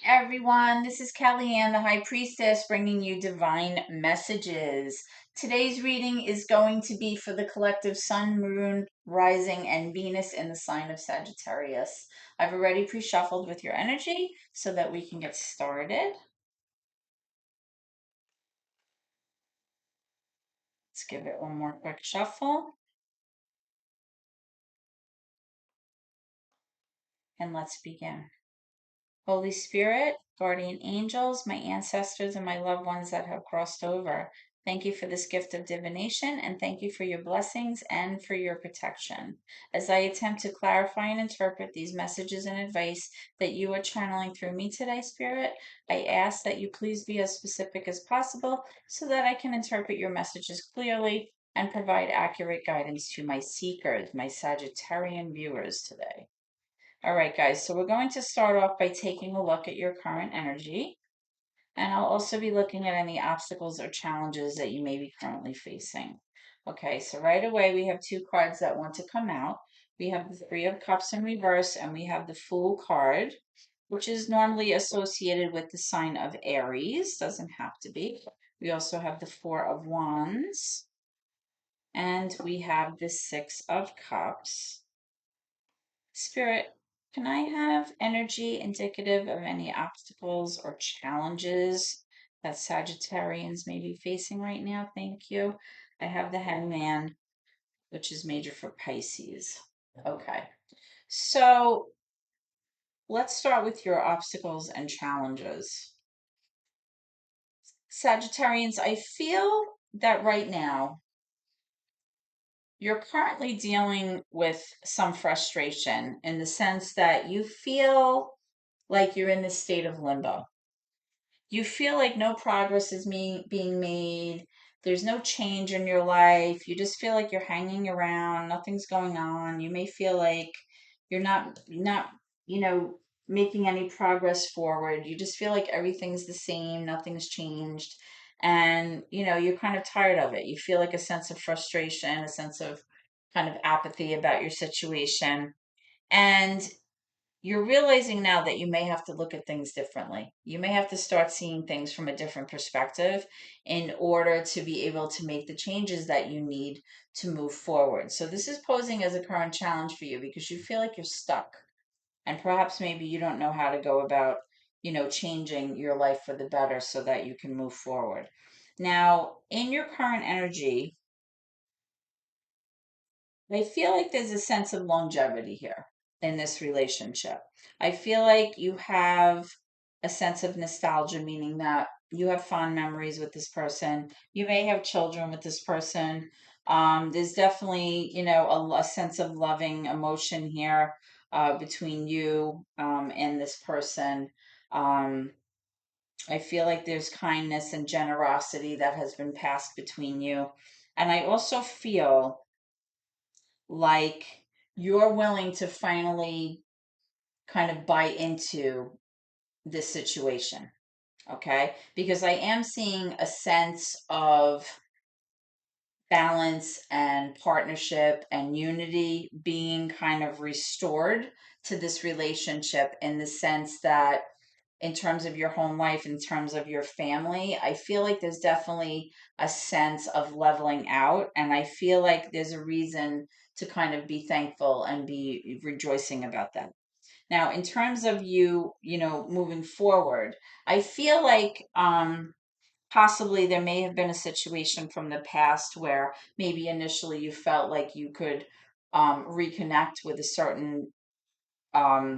Everyone. This is Kellyanne, the High Priestess, bringing you divine messages. Today's reading is going to be for the collective Sun, Moon, Rising, and Venus in the sign of Sagittarius. I've already pre-shuffled with your energy so that we can get started. Let's give it one more quick shuffle. And let's begin. Holy Spirit, guardian angels, my ancestors, and my loved ones that have crossed over, thank you for this gift of divination and thank you for your blessings and for your protection. As I attempt to clarify and interpret these messages and advice that you are channeling through me today, Spirit, I ask that you please be as specific as possible so that I can interpret your messages clearly and provide accurate guidance to my seekers, my Sagittarian viewers today. All right, guys, so we're going to start off by taking a look at your current energy. And I'll also be looking at any obstacles or challenges that you may be currently facing. Okay, so right away we have two cards that want to come out. We have the Three of Cups in reverse, and we have the Fool card, which is normally associated with the sign of Aries. Doesn't have to be. We also have the Four of Wands, and we have the Six of Cups. Spirit, can I have energy indicative of any obstacles or challenges that Sagittarians may be facing right now? Thank you. I have the Hangman, which is major for Pisces. Okay. So let's start with your obstacles and challenges. Sagittarians, I feel that right now you're currently dealing with some frustration in the sense that you feel like you're in this state of limbo. You feel like no progress is being made. There's no change in your life. You just feel like you're hanging around. Nothing's going on. You may feel like you're not making any progress forward. You just feel like everything's the same. Nothing's changed. And, you're kind of tired of it. You feel like a sense of frustration, a sense of kind of apathy about your situation. And you're realizing now that you may have to look at things differently. You may have to start seeing things from a different perspective in order to be able to make the changes that you need to move forward. So this is posing as a current challenge for you because you feel like you're stuck and perhaps maybe you don't know how to go about, changing your life for the better so that you can move forward. Now, in your current energy, I feel like there's a sense of longevity here in this relationship. I feel like you have a sense of nostalgia, meaning that you have fond memories with this person. You may have children with this person. There's definitely, a sense of loving emotion here between you and this person. Um, I feel like there's kindness and generosity that has been passed between you. And I also feel like you're willing to finally kind of buy into this situation, okay? Because I am seeing a sense of balance and partnership and unity being kind of restored to this relationship in the sense that in terms of your home life, in terms of your family, I feel like there's definitely a sense of leveling out. And I feel like there's a reason to kind of be thankful and be rejoicing about that. Now, in terms of you, moving forward, I feel like possibly there may have been a situation from the past where maybe initially you felt like you could reconnect with a certain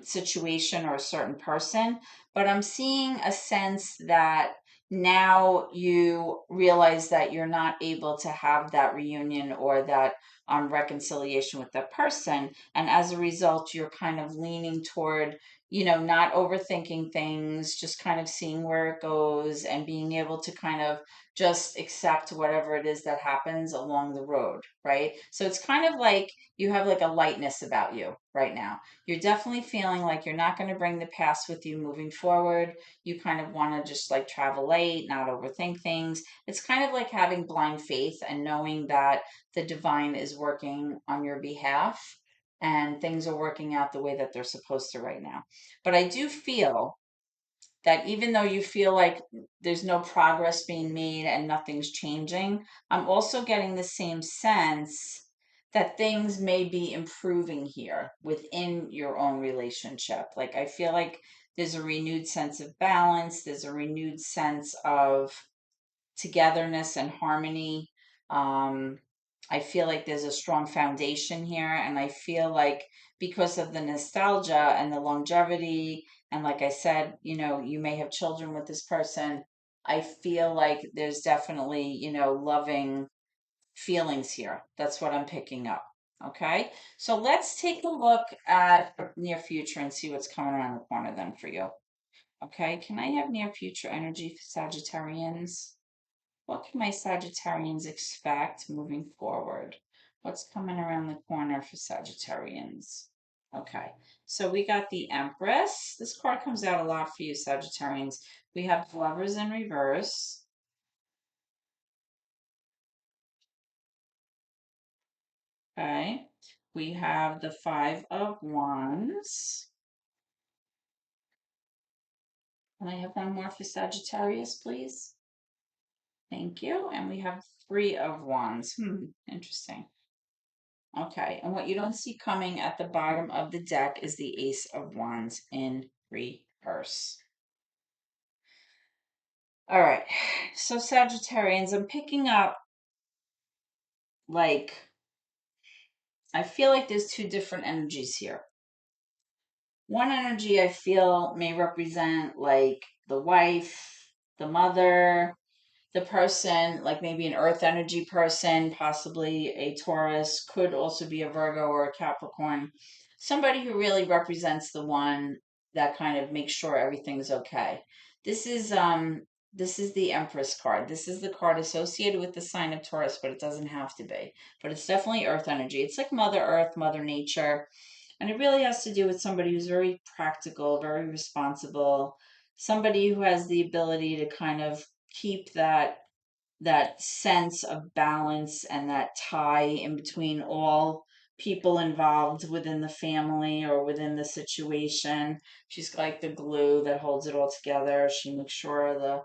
situation or a certain person, but I'm seeing a sense that now you realize that you're not able to have that reunion or that reconciliation with that person. And as a result, you're kind of leaning toward, not overthinking things, just kind of seeing where it goes and being able to kind of just accept whatever it is that happens along the road, right? So it's kind of like you have like a lightness about you right now. You're definitely feeling like you're not going to bring the past with you moving forward. You kind of want to just like travel light, not overthink things. It's kind of like having blind faith and knowing that the divine is working on your behalf and things are working out the way that they're supposed to right now. But I do feel that even though you feel like there's no progress being made and nothing's changing, I'm also getting the same sense that things may be improving here within your own relationship. Like, I feel like there's a renewed sense of balance, there's a renewed sense of togetherness and harmony. Um, I feel like there's a strong foundation here, and I feel like because of the nostalgia and the longevity, and like I said, you may have children with this person. I feel like there's definitely, loving feelings here. That's what I'm picking up. Okay, so let's take a look at near future and see what's coming around the corner then for you. Okay, can I have near future energy for Sagittarians? What can my Sagittarians expect moving forward? What's coming around the corner for Sagittarians? Okay, so we got the Empress. This card comes out a lot for you, Sagittarians. We have Lovers in reverse. Okay, we have the Five of Wands. Can I have one more for Sagittarius, please? Thank you. And we have Three of Wands. Interesting. Okay, and what you don't see coming at the bottom of the deck is the Ace of Wands in reverse. All right, so Sagittarians, I'm picking up, like, I feel like there's two different energies here. One energy I feel may represent like the wife, the mother, the person, like maybe an earth energy person, possibly a Taurus, could also be a Virgo or a Capricorn. Somebody who really represents the one that kind of makes sure everything's okay. This is this is the Empress card. This is the card associated with the sign of Taurus, but it doesn't have to be. But it's definitely earth energy. It's like Mother Earth, Mother Nature. And it really has to do with somebody who's very practical, very responsible, somebody who has the ability to kind of keep that sense of balance and that tie in between all people involved within the family or within the situation. She's like the glue that holds it all together. She makes sure the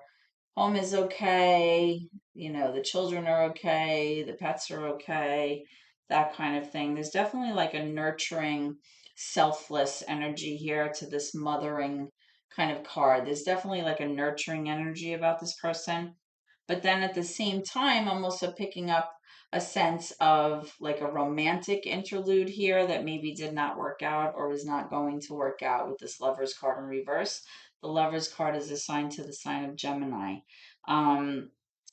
home is okay, the children are okay, the pets are okay, that kind of thing. There's definitely like a nurturing, selfless energy here to this mothering kind of card. There's definitely like a nurturing energy about this person. But then at the same time, I'm also picking up a sense of like a romantic interlude here that maybe did not work out or is not going to work out with this Lovers card in reverse. The Lovers card is assigned to the sign of Gemini. Um,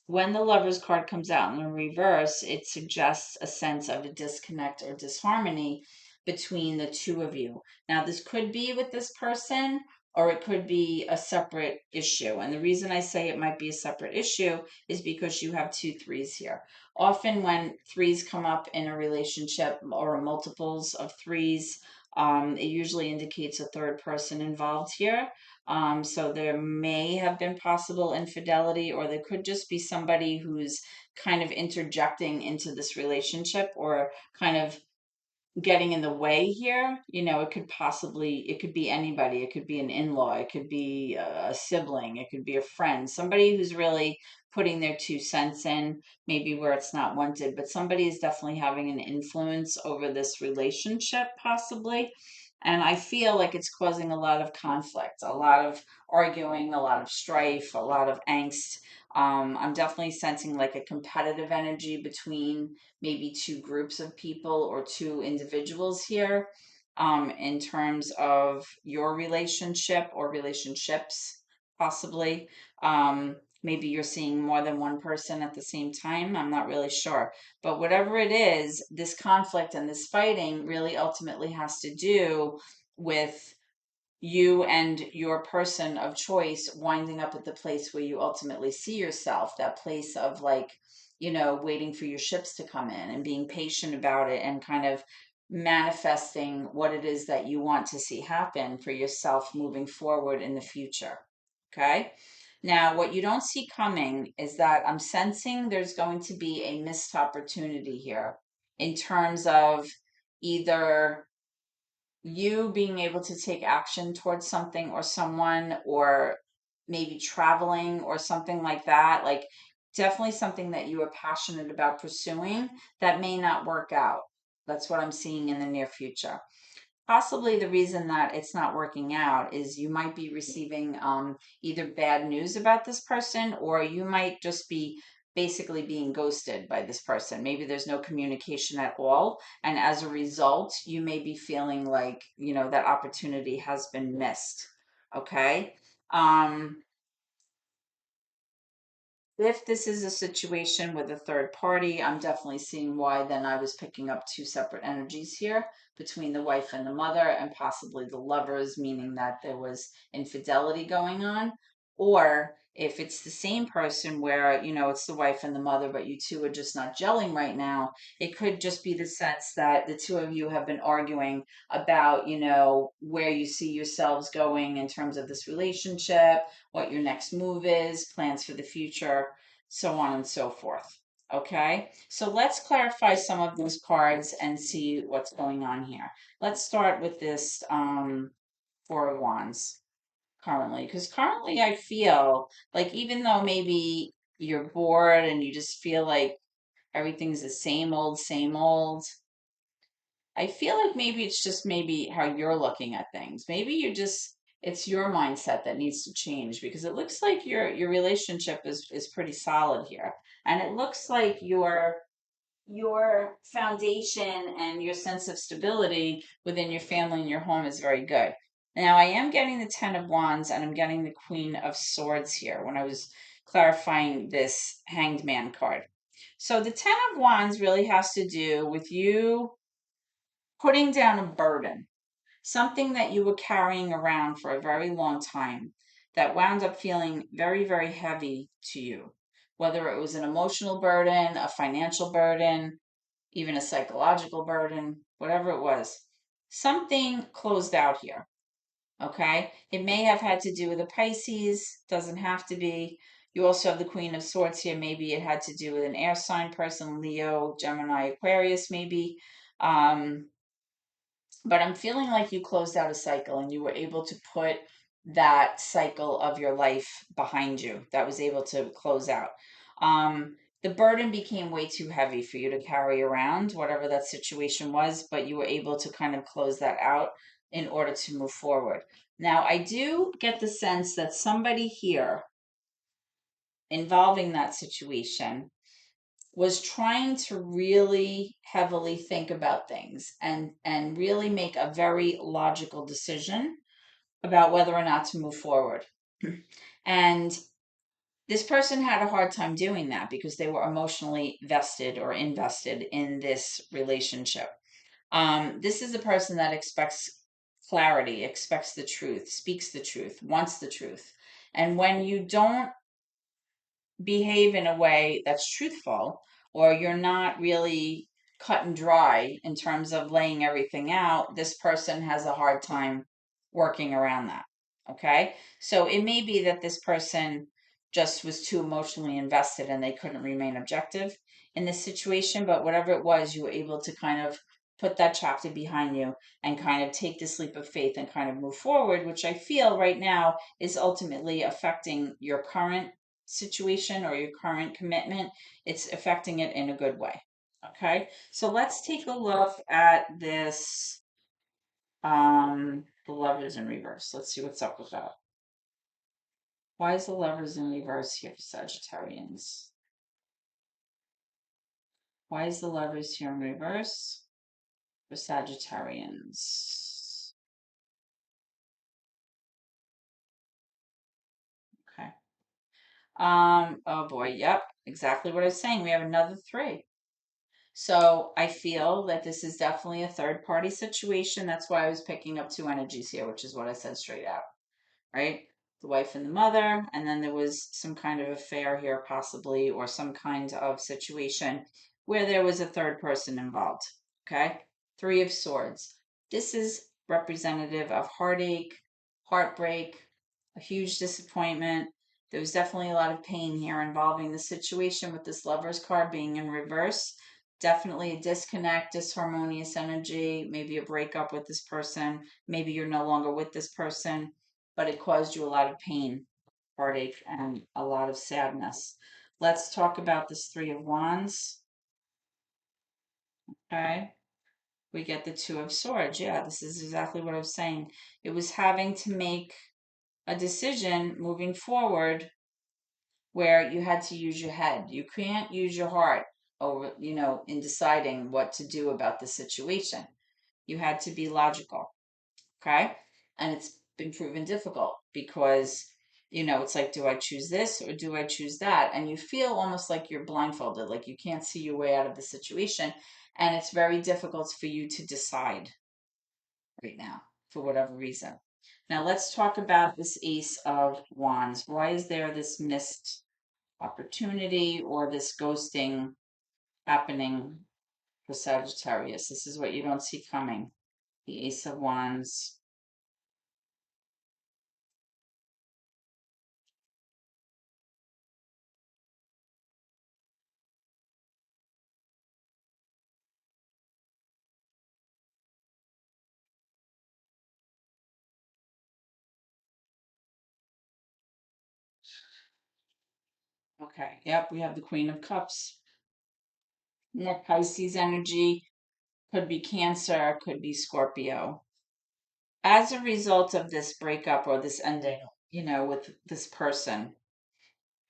when the Lovers card comes out in the reverse, it suggests a sense of a disconnect or disharmony between the two of you. Now, this could be with this person or it could be a separate issue. And the reason I say it might be a separate issue is because you have two threes here. Often, when threes come up in a relationship or multiples of threes, it usually indicates a third person involved here. So there may have been possible infidelity, or there could just be somebody who's kind of interjecting into this relationship or kind of getting in the way here. It could be anybody. It could be an in-law, it could be a sibling, it could be a friend, somebody who's really putting their 2 cents in, maybe where it's not wanted, but somebody is definitely having an influence over this relationship, possibly. And I feel like it's causing a lot of conflict, a lot of arguing, a lot of strife, a lot of angst. I'm definitely sensing like a competitive energy between maybe two groups of people or two individuals here, in terms of your relationship or relationships, possibly. Maybe you're seeing more than one person at the same time. I'm not really sure. But whatever it is, this conflict and this fighting really ultimately has to do with you and your person of choice winding up at the place where you ultimately see yourself, that place of like, waiting for your ships to come in and being patient about it and kind of manifesting what it is that you want to see happen for yourself moving forward in the future. Okay. Now, what you don't see coming is that I'm sensing there's going to be a missed opportunity here in terms of either you being able to take action towards something or someone, or maybe traveling or something like that. Like definitely something that you are passionate about pursuing that may not work out. That's what I'm seeing in the near future. Possibly the reason that it's not working out is you might be receiving either bad news about this person, or you might just be basically being ghosted by this person. Maybe there's no communication at all. And as a result, you may be feeling like, that opportunity has been missed. Okay. Um, if this is a situation with a third party, I'm definitely seeing why then I was picking up two separate energies here between the wife and the mother and possibly the lovers, meaning that there was infidelity going on. Or if it's the same person where, it's the wife and the mother, but you two are just not gelling right now, it could just be the sense that the two of you have been arguing about, where you see yourselves going in terms of this relationship, what your next move is, plans for the future, so on and so forth. Okay, so let's clarify some of these cards and see what's going on here. Let's start with this Four of Wands currently, because currently I feel like even though maybe you're bored and you just feel like everything's the same old, I feel like maybe it's just maybe how you're looking at things. Maybe it's your mindset that needs to change, because it looks like your relationship is pretty solid here. And it looks like your foundation and your sense of stability within your family and your home is very good. Now, I am getting the Ten of Wands and I'm getting the Queen of Swords here when I was clarifying this Hanged Man card. So the Ten of Wands really has to do with you putting down a burden, something that you were carrying around for a very long time that wound up feeling very, very heavy to you, whether it was an emotional burden, a financial burden, even a psychological burden, whatever it was. Something closed out here. Okay. It may have had to do with a Pisces, doesn't have to be. You also have the Queen of Swords here. Maybe it had to do with an air sign person, Leo, Gemini, Aquarius, maybe. Um, but I'm feeling like you closed out a cycle and you were able to put that cycle of your life behind you. That was able to close out. The burden became way too heavy for you to carry around, whatever that situation was, but you were able to kind of close that out in order to move forward. Now, I do get the sense that somebody here involving that situation was trying to really heavily think about things and really make a very logical decision about whether or not to move forward. And this person had a hard time doing that because they were emotionally vested or invested in this relationship. This is a person that expects clarity, expects the truth, speaks the truth, wants the truth. And when you don't behave in a way that's truthful, or you're not really cut and dry in terms of laying everything out, this person has a hard time working around that. Okay. So it may be that this person just was too emotionally invested and they couldn't remain objective in this situation. But whatever it was, you were able to kind of put that chapter behind you and kind of take this leap of faith and kind of move forward, which I feel right now is ultimately affecting your current situation or your current commitment. It's affecting it in a good way. Okay, so let's take a look at this. The Lovers in reverse. Let's see what's up with that. Why is the Lovers in reverse here for Sagittarians? Why is the Lovers here in reverse for Sagittarians? Okay. Oh boy, yep, exactly what I was saying. We have another three. So I feel that this is definitely a third party situation. That's why I was picking up two energies here, which is what I said straight out, right? The wife and the mother, and then there was some kind of affair here, possibly, or some kind of situation where there was a third person involved. Okay? Three of Swords. This is representative of heartache, heartbreak, a huge disappointment. There was definitely a lot of pain here involving the situation with this Lover's card being in reverse. Definitely a disconnect, disharmonious energy, maybe a breakup with this person. Maybe you're no longer with this person, but it caused you a lot of pain heartache and a lot of sadness. Let's talk about this Three of Wands. Okay. We get the Two of Swords. Yeah, this is exactly what I was saying. It was having to make a decision moving forward where you had to use your head. You can't use your heart over, in deciding what to do about the situation. You had to be logical. Okay. And it's been proven difficult because, it's like, do I choose this or do I choose that? And you feel almost like you're blindfolded, like you can't see your way out of the situation. And it's very difficult for you to decide right now for whatever reason. Now let's talk about this Ace of Wands. Why is there this missed opportunity or this ghosting happening for Sagittarius? This is what you don't see coming. The Ace of Wands. Okay, yep, we have the Queen of Cups. More Pisces energy, could be Cancer, could be Scorpio. As a result of this breakup or this ending, with this person,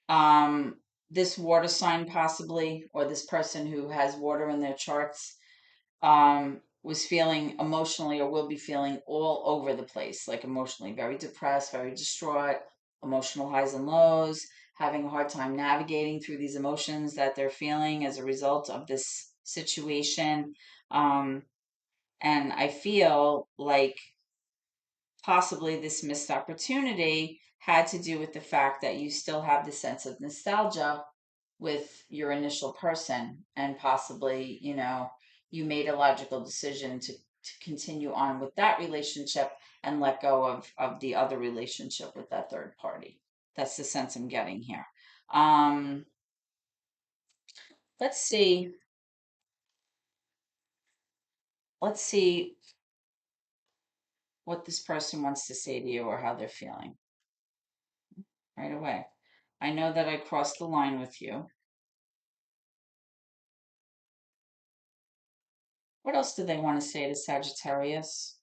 um, this water sign possibly, or this person who has water in their charts, was feeling emotionally or will be feeling all over the place, like emotionally very depressed, very distraught, emotional highs and lows, having a hard time navigating through these emotions that they're feeling as a result of this situation. Um, and I feel like possibly this missed opportunity had to do with the fact that you still have the sense of nostalgia with your initial person, and possibly, you made a logical decision to continue on with that relationship and let go of the other relationship with that third party. That's the sense I'm getting here. Um, let's see. Let's see what this person wants to say to you or how they're feeling right away. I know that I crossed the line with you. What else do they want to say to Sagittarius?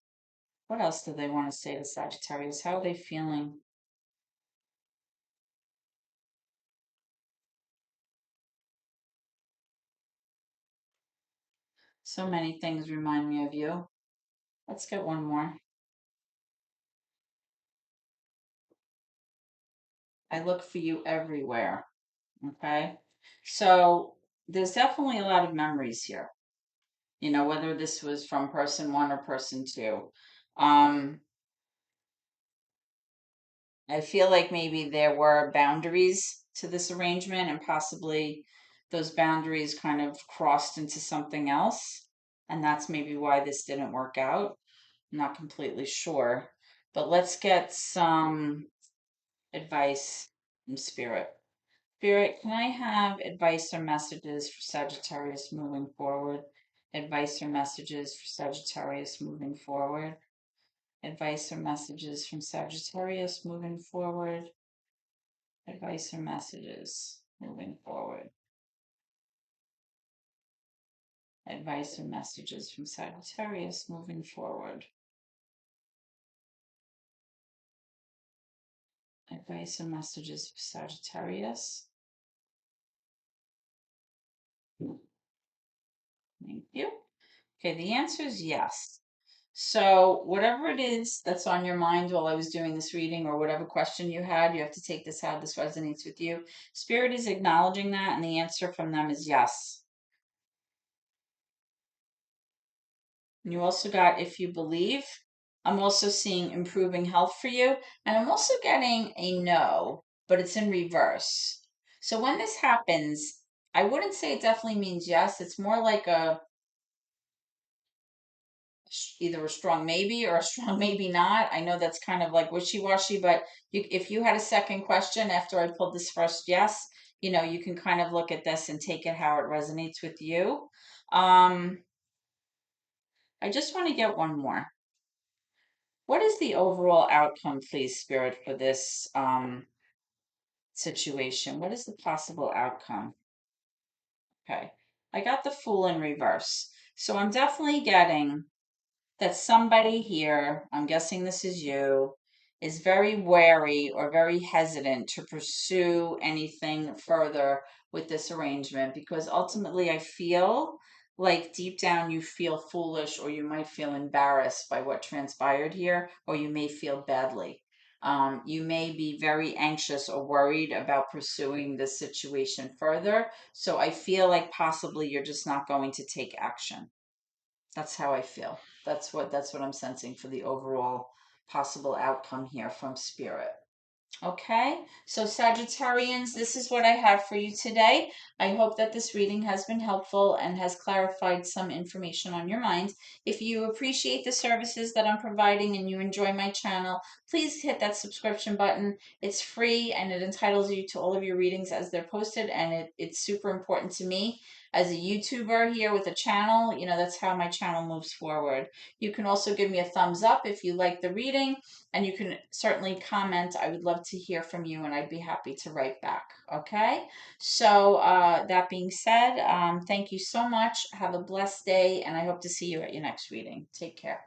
What else do they want to say to Sagittarius? How are they feeling? So many things remind me of you. Let's get one more. I look for you everywhere. Okay. So there's definitely a lot of memories here, whether this was from person one or person two. Um, I feel like maybe there were boundaries to this arrangement, and possibly those boundaries kind of crossed into something else. And that's maybe why this didn't work out. I'm not completely sure. But let's get some advice from Spirit. Spirit, can I have advice or messages for Sagittarius moving forward? Advice or messages for Sagittarius moving forward? Advice or messages from Sagittarius moving forward? Advice or messages moving forward? Advice or messages from Sagittarius moving forward? Advice or messages for Sagittarius? Thank you. Okay, the answer is yes. So, whatever it is that's on your mind while I was doing this reading, or whatever question you had, you have to take this how this resonates with you. Spirit is acknowledging that, and the answer from them is yes. And you also got if you believe. I'm also seeing improving health for you, and I'm also getting a no, but it's in reverse. So, when this happens, I wouldn't say it definitely means yes. It's more like either a strong maybe or a strong maybe not. I know that's kind of like wishy-washy, but if you had a second question after I pulled this first yes, you can kind of look at this and take it how it resonates with you. Um, I just want to get one more. What is the overall outcome, please, Spirit, for this? situation? What is the possible outcome? Okay. I got the Fool in reverse. So I'm definitely getting that somebody here, I'm guessing this is you, is very wary or very hesitant to pursue anything further with this arrangement because ultimately I feel like deep down you feel foolish or you might feel embarrassed by what transpired here, or you may feel badly. You may be very anxious or worried about pursuing this situation further. So I feel like possibly you're just not going to take action. That's how I feel. That's what I'm sensing for the overall possible outcome here from spirit. Okay, so Sagittarians, this is what I have for you today. I hope that this reading has been helpful and has clarified some information on your mind. If you appreciate the services that I'm providing and you enjoy my channel, please hit that subscription button. It's free and it entitles you to all of your readings as they're posted, and it's super important to me as a YouTuber here with a channel. That's how my channel moves forward. You can also give me a thumbs up if you like the reading, and you can certainly comment. I would love to hear from you and I'd be happy to write back. Okay. So, that being said, thank you so much. Have a blessed day and I hope to see you at your next reading. Take care.